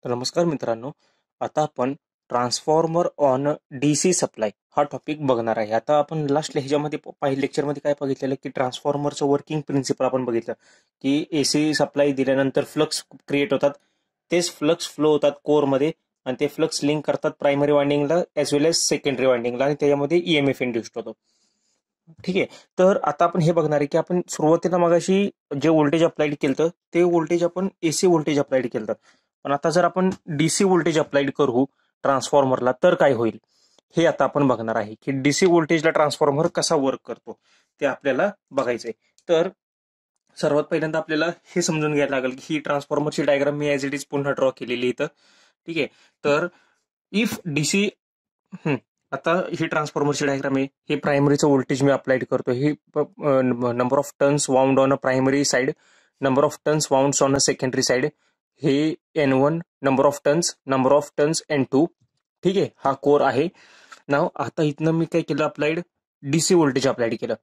तर नमस्कार मित्रांनो, आता आपण ट्रान्सफॉर्मर ऑन डीसी सप्लाय हा टॉपिक बघणार आहे. आता आपण लास्ट ह्याच्यामध्ये पहिल्या लेक्चरमध्ये काय बघितलेलं की ट्रान्सफॉर्मरचं वर्किंग प्रिन्सिपल आपण बघितलं की एसी सप्लाय दिल्यानंतर फ्लक्स क्रिएट होतात, तेच फ्लक्स फ्लो होतात कोरमध्ये आणि ते फ्लक्स लिंक करतात प्रायमरी वाइंडिंगला एज वेल एज सेकंडरी वाइंडिंगला आणि त्याच्यामध्ये ईएमएफ इंड्यूस्ड होतो. ठीक आहे. तर आता आपण हे बघणार आहे की आपण सुरुवातीला मगाशी जे व्होल्टेज अप्लाइड केलं ते व्होल्टेज आपण एसी व्होल्टेज अप्लाइड केलं, पण आता जर आपण डीसी व्होल्टेज अप्लाइड करू ट्रान्सफॉर्मरला तर काय होईल हे आता आपण बघणार आहे की डीसी व्होल्टेजला ट्रान्सफॉर्मर कसा वर्क करतो ते आपल्याला बघायचंय. तर सर्वात पहिल्यांदा आपल्याला हे समजून घ्यायला लागेल की ही ट्रान्सफॉर्मरची diagram me as it is पुन्हा ड्रॉ केलेली इथं. ठीक आहे. तर इफ डीसी आता ही ट्रान्सफॉर्मरची डायग्राम आहे. हे प्रायमरीचं व्होल्टेज मी अप्लाइड करतो. हे number of turns wound on a primary side, number of turns wound on a secondary side. हे N1 number of turns N2. ठीक आहे. हा कोर आहे. नाव आता इथनं मी काय केलं, अप्लाइड डीसी व्होल्टेज अप्लाइड केलं.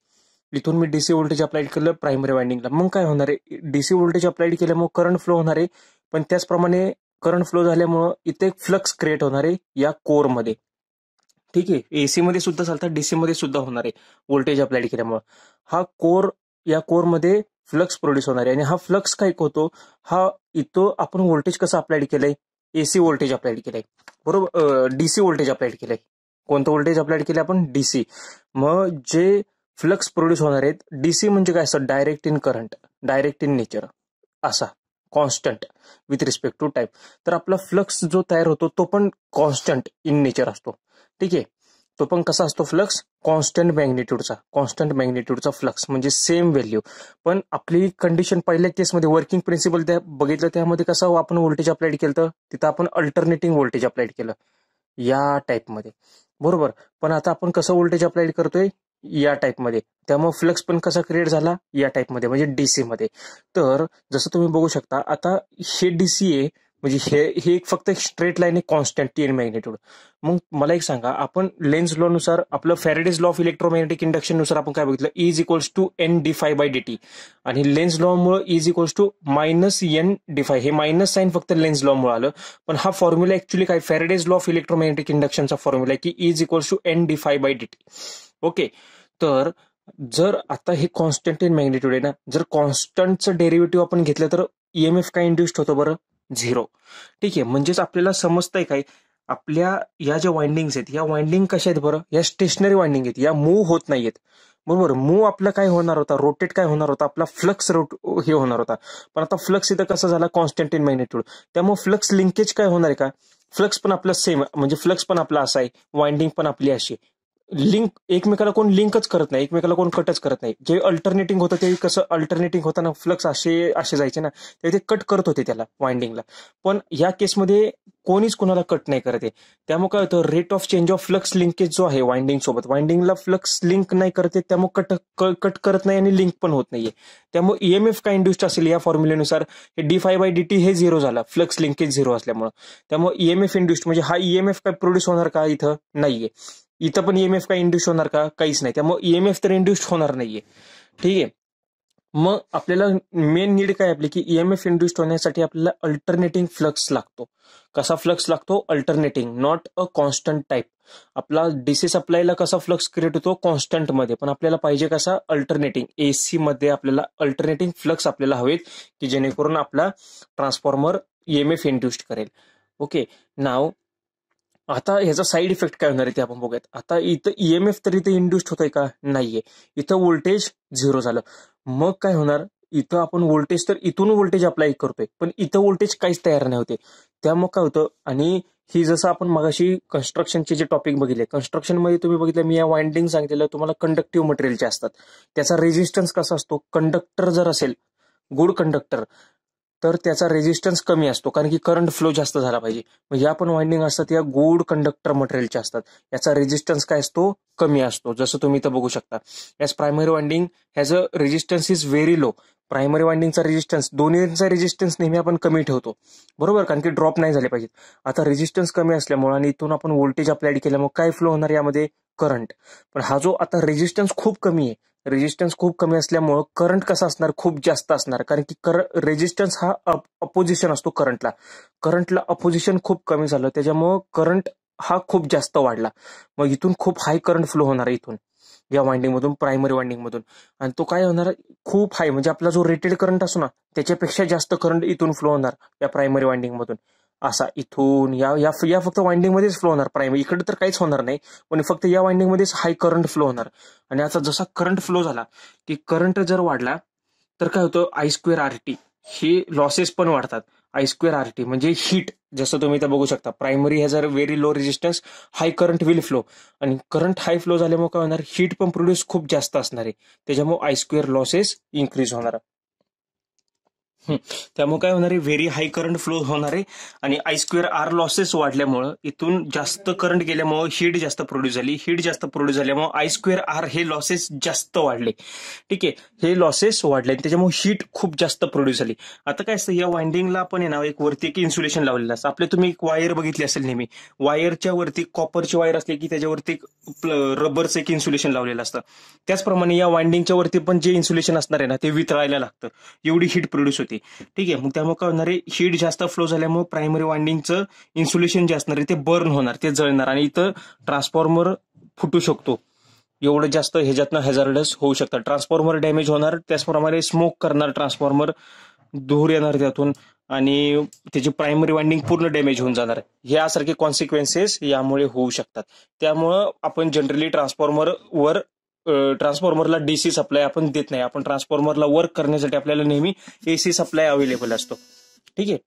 इथून मी डीसी व्होल्टेज अप्लाइड केलं प्रायमरी वाइंडिंगला. मग काय होणार आहे, डीसी व्होल्टेज अप्लाइड केल्यामुळे करंट फ्लो होणार आहे, पण त्याचप्रमाणे करंट फ्लो झाल्यामुळं इथे फ्लक्स क्रिएट होणार आहे या कोरमध्ये. ठीक आहे. एसी मध्ये सुद्धा चालतात, डीसी मध्ये सुद्धा होणार आहे व्होल्टेज अप्लाइड केल्यामुळे. हा कोर, या कोरमध्ये फ्लक्स प्रोड्यूस होणार आहे आणि हा फ्लक्स काय होतो, हा इथं आपण व्होल्टेज कसं अप्लाइड केलंय, एसी व्होल्टेज अप्लाइड केलंय बरोबर, डीसी व्होल्टेज अप्लाइड केलंय. कोणतं व्होल्टेज अप्लाइड केलंय आपण, डीसी. मग जे फ्लक्स प्रोड्यूस होणार आहेत, डीसी म्हणजे काय असतं, direct in current, direct in nature असा, constant with respect to time. तर आपला फ्लक्स जो तयार होतो तो पण कॉन्स्टंट इन नेचर असतो. ठीक आहे. तो पण कसा असतो, फ्लक्स कॉन्स्टंट मॅग्निट्यूडचा फ्लक्स म्हणजे सेम व्हॅल्यू. पण आपली कंडिशन पहिल्या केसमध्ये वर्किंग प्रिन्सिपल त्या बघितलं, त्यामध्ये कसं आपण व्होल्टेज अप्लाइड केलं, तर तिथं आपण अल्टरनेटिंग व्होल्टेज अप्लाइड केलं या टाईपमध्ये बरोबर. पण आता आपण कसं व्होल्टेज अप्लाइड करतोय, या टाईपमध्ये. त्यामुळे फ्लक्स पण कसा क्रिएट झाला, या टाईपमध्ये म्हणजे डीसी मध्ये. तर जसं तुम्ही बघू शकता, आता हे डीसी आहे म्हणजे हे एक फक्त स्ट्रेट लाईन आहे, कॉन्स्टंट टी इन मॅग्निट्यूड. मग मला एक सांगा, आपण लेन्झ लॉ नुसार, आपलं Faraday's law of electromagnetic induction नुसार आपण काय बघितलं, is equals to N D phi by D t. आणि लेन्झ लॉ मुळे is equals to minus N D phi, हे मायनस साईन फक्त लेन्झ लॉ मुळे आलं. पण हा फॉर्म्युला ऍक्च्युली काय, फॅरेडेज लॉ ऑफ इलेक्ट्रोमॅग्नेटिक इंडक्शनचा फॉर्म्युला आहे की is equals to N D phi by D T. Okay. तर जर आता हे कॉन्स्टंट इन मॅग्निट्यूड आहे ना, जर कॉन्स्टंटचं डेरिव्हेटिव्ह आपण घेतलं तर ईएमएफ काय इंड्यूस्ड होतो बरं, 0. ठीक आहे. म्हणजेच आपल्याला समजतंय काय, आपल्या या ज्या वाइंडिंग्स आहेत, या वाइंडिंग कशा आहेत बरं, या स्टेशनरी वाइंडिंग आहेत, या मूव्ह होत नाहीयेत बरोबर. मूव्ह आपला काय होणार होता, रोटेट काय होणार होता, आपला फ्लक्स हे होणार होता. पण आता फ्लक्स इथं कसं झाला, कॉन्स्टंट इन मॅग्निट्यूड. त्यामुळे फ्लक्स लिंकेज काय होणार आहे का, फ्लक्स पण आपला सेम, म्हणजे फ्लक्स पण आपला असा आहे, वाइंडिंग पण आपली अशी. लिंक एकमेकाला कोण लिंकच करत नाही, एकमेकाला कोण कटच करत नाही. जे अल्टरनेटिंग होतं ते कसं, अल्टरनेटिंग होताना फ्लक्स असे जायचे ना, ते कट करत होते त्याला वाइंडिंगला. पण या केसमध्ये कोणीच कोणाला कट नाही करत आहे. त्यामुळे काय होतं, rate of change of flux linkage जो आहे वाइंडिंग सोबत, वाइंडिंगला फ्लक्स लिंक नाही करते, त्यामुळे कट करत नाही आणि लिंक पण होत नाहीये. त्यामुळे ईएमएफ काय इंड्यूस्ड असेल या फॉर्म्युलेनुसार, हे D phi by D T हे 0 झाला, फ्लक्स लिंकेज 0 असल्यामुळे. त्यामुळे ईएमएफ इंड्यूस्ड म्हणजे हा ईएमएफ काय प्रोड्यूस होणार का, इथं नाहीये. इथं पण ईएमएफ काय इंड्यूस होणार का, काहीच नाही. त्यामुळे ईएमएफ तर इंड्यूस्ड होणार नाहीये. ठीक आहे. मग आपल्याला मेन नीड काय आपली, की ईएमएफ इंड्यूस्ड होण्यासाठी आपल्याला अल्टरनेटिंग फ्लक्स लागतो. कसा फ्लक्स लागतो, alternating, not a constant type. आपला डीसी सप्लायला कसा फ्लक्स क्रिएट होतो, कॉन्स्टंट मध्ये, पण आपल्याला पाहिजे कसा, अल्टरनेटिंग. एसी मध्ये आपल्याला अल्टरनेटिंग फ्लक्स आपल्याला हवेत, की जेणेकरून आपला ट्रान्सफॉर्मर ईएमएफ इंड्यूस्ड करेल. ओके. नाव आता ह्याचा साईड इफेक्ट काय होणार आहे ते आपण बघूयात. आता इथं ईएमएफ तर इथं इंड्यूस्ड होतंय का, नाहीये. इथं व्होल्टेज 0 झालं. मग काय होणार, इथं आपण व्होल्टेज, तर इथून व्होल्टेज अप्लाय करतोय, पण इथं व्होल्टेज काहीच तयार नाही होते. त्यामुळे काय होतं, आणि ही जसं आपण मगाशी कन्स्ट्रक्शनचे जे टॉपिक बघितले, कन्स्ट्रक्शनमध्ये तुम्ही बघितलं, मी या वाइंडिंग सांगितलेलं तुम्हाला कंडक्टिव्ह मटेरियलचे असतात. त्याचा रेजिस्टन्स कसा असतो, कंडक्टर जर असेल गुड कंडक्टर, तर त्याचा रेजिस्टन्स कमी असतो, कारण की करंट फ्लो जास्त झाला पाहिजे. म्हणजे या पण वाइंडिंग असतात या गुड कंडक्टर मटेरियलच्या असतात, याचा रेजिस्टन्स काय असतो, कमी असतो. जसं तुम्ही इथं बघू शकता, याच primary winding has a resistance is very low. Primary वाइंडिंगचा रेजिस्टन्स, दोन्हीचा रेजिस्टन्स नेहमी आपण कमी ठेवतो बरोबर, कारण की ड्रॉप नाही झाले पाहिजेत. आता रेजिस्टन्स कमी असल्यामुळे आणि इथून आपण व्होल्टेज अप्लाइड केल्यामुळे काय फ्लो होणार यामध्ये, करंट. पण हा जो आता रेजिस्टन्स खूप कमी आहे, रेजिस्टन्स खूप कमी असल्यामुळं करंट कसा असणार, खूप जास्त असणार, कारण की रेजिस्टन्स हा अपोजिशन असतो करंटला अपोजिशन खूप कमी झालं, त्याच्यामुळं करंट हा खूप जास्त वाढला. मग इथून खूप हाय करंट फ्लो होणार आहे इथून या वाइंडिंग मधून, प्रायमरी वाइंडिंग मधून. आणि तो काय होणार, खूप हाय म्हणजे आपला जो रेटेड करंट असतो ना त्याच्यापेक्षा जास्त करंट इथून फ्लो होणार या प्रायमरी वाइंडिंग मधून. असा इथून या या या फक्त वाइंडिंग मध्येच फ्लो होणार प्रायमरी, इकडे तर काहीच होणार नाही, पण फक्त या वाइंडिंग मध्येच हाय करंट फ्लो होणार. आणि आता जसा करंट फ्लो झाला की करंट जर वाढला तर काय होतं, I2RT हे लॉसेस पण वाढतात. I2RT म्हणजे हीट, जसं तुम्ही इथं बघू शकता, primary has a very low resistance, high current will flow. आणि करंट हाय फ्लो झाल्यामुळे काय होणार, हीट पण प्रोड्यूस खूप जास्त असणार आहे, त्याच्यामुळे I2 लॉसेस इन्क्रीज होणार. त्यामुळे काय होणार आहे, व्हेरी हाय करंट फ्लो होणार आहे. आणि I2R लॉसेस वाढल्यामुळं, इथून जास्त करंट गेल्यामुळे हीट जास्त प्रोड्यूस झाली, हीट जास्त प्रोड्यूस झाल्यामुळे I2R हे लॉसेस जास्त वाढले. ठीक आहे, हे लॉसेस वाढले त्याच्यामुळे हीट खूप जास्त प्रोड्यूस झाली. आता काय असतं, या वाइंडिंगला आपण आहे ना एक वरती एक इन्सुलेशन लावलेलं असतं. आपले तुम्ही एक वायर बघितली असेल नेहमी, वायरच्या वरती कॉपरची वायर असली की त्याच्यावरती रबरचं एक इन्सुलेशन लावलेलं असतं. त्याचप्रमाणे या वाइंडिंगच्या वरती पण जे इन्सुलेशन असणार आहे ना ते वितळायला लागतं, एवढी हीट प्रोड्यूस होते. ठीक आहे, मग त्यामुळे काय होणार आहे, हीट जास्त फ्लो झाल्यामुळे प्रायमरी वाइंडिंगचं इन्सुलेशन जे असणार आहे ते बर्न होणार, ते जळणार आणि इथं ट्रान्सफॉर्मर फुटू शकतो. एवढं जास्त ह्याच्यातनं हॅझार्डस होऊ शकतात, ट्रान्सफॉर्मर डॅमेज होणार, त्याचप्रमाणे स्मोक करणार ट्रान्सफॉर्मर, धूर येणार त्यातून आणि त्याची प्रायमरी वाइंडिंग पूर्ण डॅमेज होऊन जाणार. यासारखे कॉन्सिक्वेन्सेस यामुळे होऊ शकतात. त्यामुळं आपण जनरली ट्रान्सफॉर्मरला डीसी सप्लाय आपण देत नाही. आपण ट्रान्सफॉर्मरला वर्क करण्यासाठी आपल्याला नेहमी एसी सप्लाय अवेलेबल असतो. ठीक आहे.